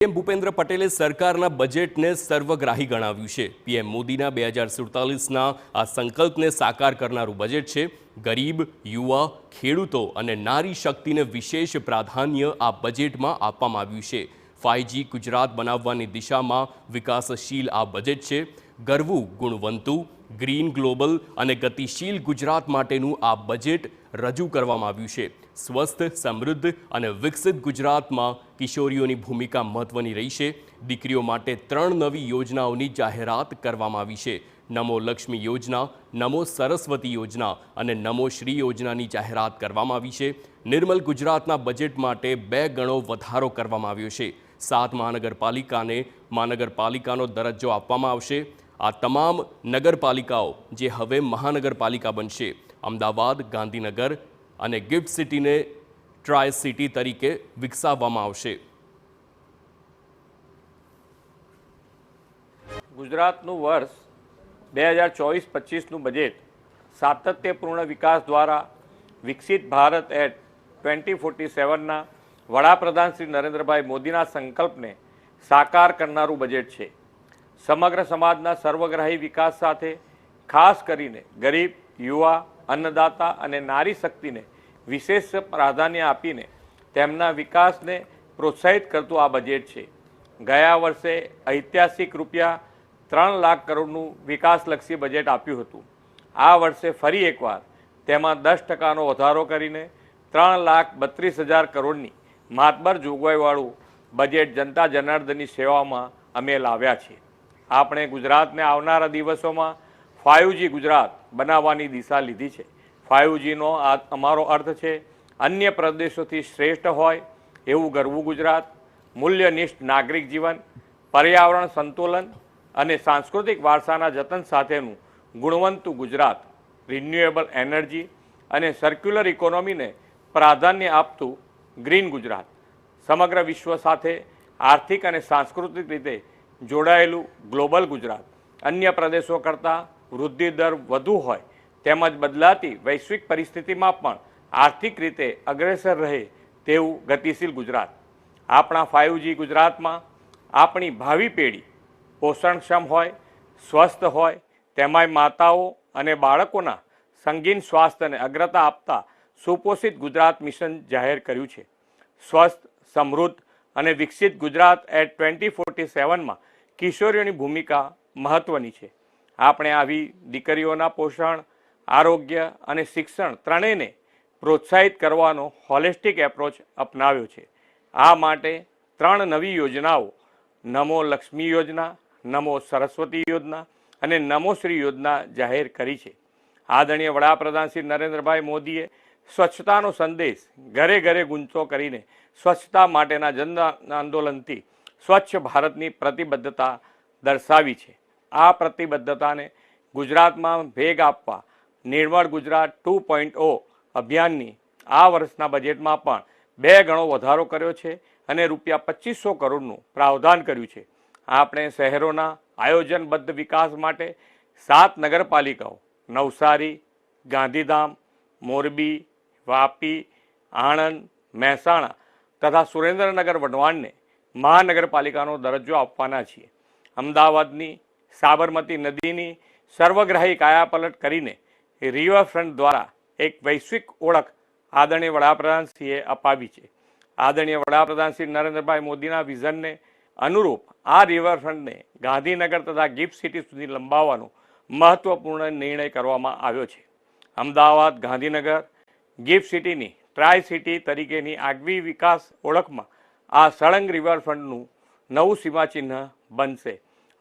PM Bhupendra પટેલે સરકારના બજેટને સર્વગ્રાહી ગણાવ્યું છે। પીએમ મોદીના 2047ના આ સંકલ્પને સાકાર કરનારું બજેટ છે। ગરીબ, યુવા, ખેડૂતો અને નારી શક્તિને વિશેષ પ્રાધાન્ય આ બજેટમાં આપવામાં આવ્યું છે। 5G ગુજરાત બનાવવાની દિશામાં વિકાસશીલ આ બજેટ છે। ગરવું, ગુણવંતુ, ગ્રીન, ગ્લોબલ અને ગતિશીલ ગુજરાત માટેનું આ બજેટ રજૂ કરવામાં આવ્યું છે। સ્વસ્થ, સમૃદ્ધ અને વિકસિત ગુજરાતમાં કિશોરીઓની ભૂમિકા મહત્વની રહી છે। દીકરીઓ માટે 3 નવી યોજનાઓની જાહેરાત કરવામાં આવી છે। નમો લક્ષ્મી યોજના, નમો સરસ્વતી યોજના અને નમો શ્રી યોજનાની જાહેરાત કરવામાં આવી છે। નિર્મલ ગુજરાતના બજેટ માટે 2 ગણો વધારો કરવામાં આવ્યો છે। 7 મહાનગરપાલિકાને મહાનગરપાલિકાનો દરજ્જો આપવામાં આવશે। આ તમામ નગરપાલિકાઓ જે હવે મહાનગરપાલિકા બનશે, અમદાવાદ, ગાંધીનગર અને ગિફ્ટ સિટીને ટ્રાય સિટી તરીકે વિકસાવવામાં આવશે। ગુજરાતનું વર્ષ 2024-25નું બજેટ સાતત્યપૂર્ણ વિકાસ દ્વારા વિકસિત ભારત એટ 2047ના વડાપ્રધાન શ્રી નરેન્દ્રભાઈ મોદીના સંકલ્પને સાકાર કરનારું બજેટ છે। સમગ્ર સમાજના સર્વગ્રાહી વિકાસ સાથે ખાસ કરીને ગરીબ, યુવા, અન્નદાતા અને નારી શક્તિને વિશેષ પ્રાધાન્ય આપીને તેમના વિકાસને પ્રોત્સાહિત કરતું આ બજેટ છે। ગયા વર્ષે ઐતિહાસિક રૂપિયા 3 લાખ કરોડનું વિકાસલક્ષી બજેટ આપ્યું હતું। આ વર્ષે ફરી એકવાર તેમાં 10%નો વધારો કરીને 3,32,000 કરોડની માતબર જોગવાઈવાળું બજેટ જનતા જનાર્દનની સેવામાં અમે લાવ્યા છીએ। આપણે ગુજરાતને આવનારા દિવસોમાં 5G ગુજરાત બનાવવાની દિશા લીધી છે। 5Gનો અમારો અર્થ છે અન્ય પ્રદેશોથી શ્રેષ્ઠ હોય એવું ગરવું ગુજરાત, મૂલ્યનિષ્ઠ નાગરિક જીવન, પર્યાવરણ સંતુલન અને સાંસ્કૃતિક વારસાના જતન સાથેનું ગુણવંતુ ગુજરાત, રિન્યુએબલ એનર્જી અને સર્ક્યુલર ઇકોનોમીને પ્રાધાન્ય આપતું ગ્રીન ગુજરાત, સમગ્ર વિશ્વ સાથે આર્થિક અને સાંસ્કૃતિક રીતે જોડાયેલું ગ્લોબલ ગુજરાત, અન્ય પ્રદેશો કરતાં વૃદ્ધિ દર વધુ હોય તેમજ બદલાતી વૈશ્વિક પરિસ્થિતિમાં પણ આર્થિક રીતે અગ્રેસર રહે તેવું ગતિશીલ ગુજરાત। આપણા 5G ગુજરાતમાં આપણી ભાવિ પેઢી પોષણક્ષમ હોય, સ્વસ્થ હોય, તેમાંય માતાઓ અને બાળકોના સંગીન સ્વાસ્થ્યને અગ્રતા આપતા સુપોષિત ગુજરાત મિશન જાહેર કર્યું છે। સ્વસ્થ, સમૃદ્ધ અને વિકસિત ગુજરાત એટ 2047માં કિશોરીઓની ભૂમિકા મહત્વની છે। આપણે આવી દીકરીઓના પોષણ, આરોગ્ય અને શિક્ષણ ત્રણેયને પ્રોત્સાહિત કરવાનો હોલિસ્ટિક એપ્રોચ અપનાવ્યો છે। આ માટે 3 નવી યોજનાઓ નમો લક્ષ્મી યોજના, નમો સરસ્વતી યોજના અને નમો શ્રી યોજના જાહેર કરી છે। આદરણીય વડાપ્રધાન શ્રી નરેન્દ્રભાઈ મોદીએ સ્વચ્છતાનો સંદેશ ઘરે ઘરે ગૂંચતો કરીને સ્વચ્છતા માટેના જન આંદોલનથી સ્વચ્છ ભારતની પ્રતિબદ્ધતા દર્શાવી છે। આ પ્રતિબદ્ધતાને ગુજરાતમાં વેગ આપવા નિર્મળ ગુજરાત 2.0 અભિયાનની આ વર્ષના બજેટમાં પણ 2 ગણો વધારો કર્યો છે અને રૂપિયા 2500 કરોડનું પ્રાવધાન કર્યું છે। આપણે શહેરોના આયોજનબદ્ધ વિકાસ માટે 7 નગરપાલિકાઓ નવસારી, ગાંધીધામ, મોરબી, વાપી, આણંદ, મહેસાણા તથા સુરેન્દ્રનગર વઢવાણને મહાનગરપાલિકાનો દરજ્જો આપવાના છીએ। અમદાવાદની સાબરમતી નદીની સર્વગ્રાહી કાયાપલટ કરીને રિવરફ્રન્ટ દ્વારા એક વૈશ્વિક ઓળખ આદરણીય વડાપ્રધાનશ્રીએ અપાવી છે। આદરણીય વડાપ્રધાન શ્રી નરેન્દ્રભાઈ મોદીના વિઝનને અનુરૂપ આ રિવરફ્રન્ટને ગાંધીનગર તથા ગિફ્ટ સિટી સુધી લંબાવવાનો મહત્વપૂર્ણ નિર્ણય કરવામાં આવ્યો છે। અમદાવાદ, ગાંધીનગર, ગિફ્ટ સિટીની ટ્રાય સિટી તરીકેની આગવી વિકાસ ઓળખમાં આ સળંગ રિવરફ્રન્ટનું નવું સીમાચિહ્ન બનશે।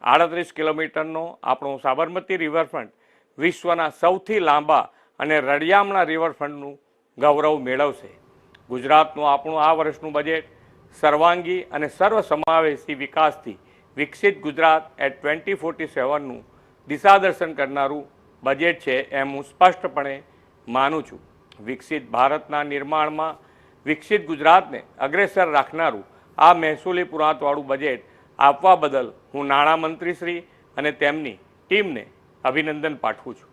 38 કિલોમીટરનો આપણો સાબરમતી રિવરફ્રન્ટ વિશ્વના સૌથી લાંબા અને રળિયામણા રિવરફ્રન્ટનું ગૌરવ મેળવશે। ગુજરાતનું આપણું આ વર્ષનું બજેટ સર્વાંગી અને સર્વસમાવેશી વિકાસથી વિકસિત ગુજરાત એટ 2047નું દિશાદર્શન કરનારું બજેટ છે એમ હું સ્પષ્ટપણે માનું છું। વિકસિત ભારતના નિર્માણમાં વિકસિત ગુજરાતને અગ્રેસર રાખનારું આ મહેસૂલી પુરાંતવાળું બજેટ આપવા બદલ હું નાણામંત્રી શ્રી અને તેમની ટીમને અભિનંદન પાઠવું છું।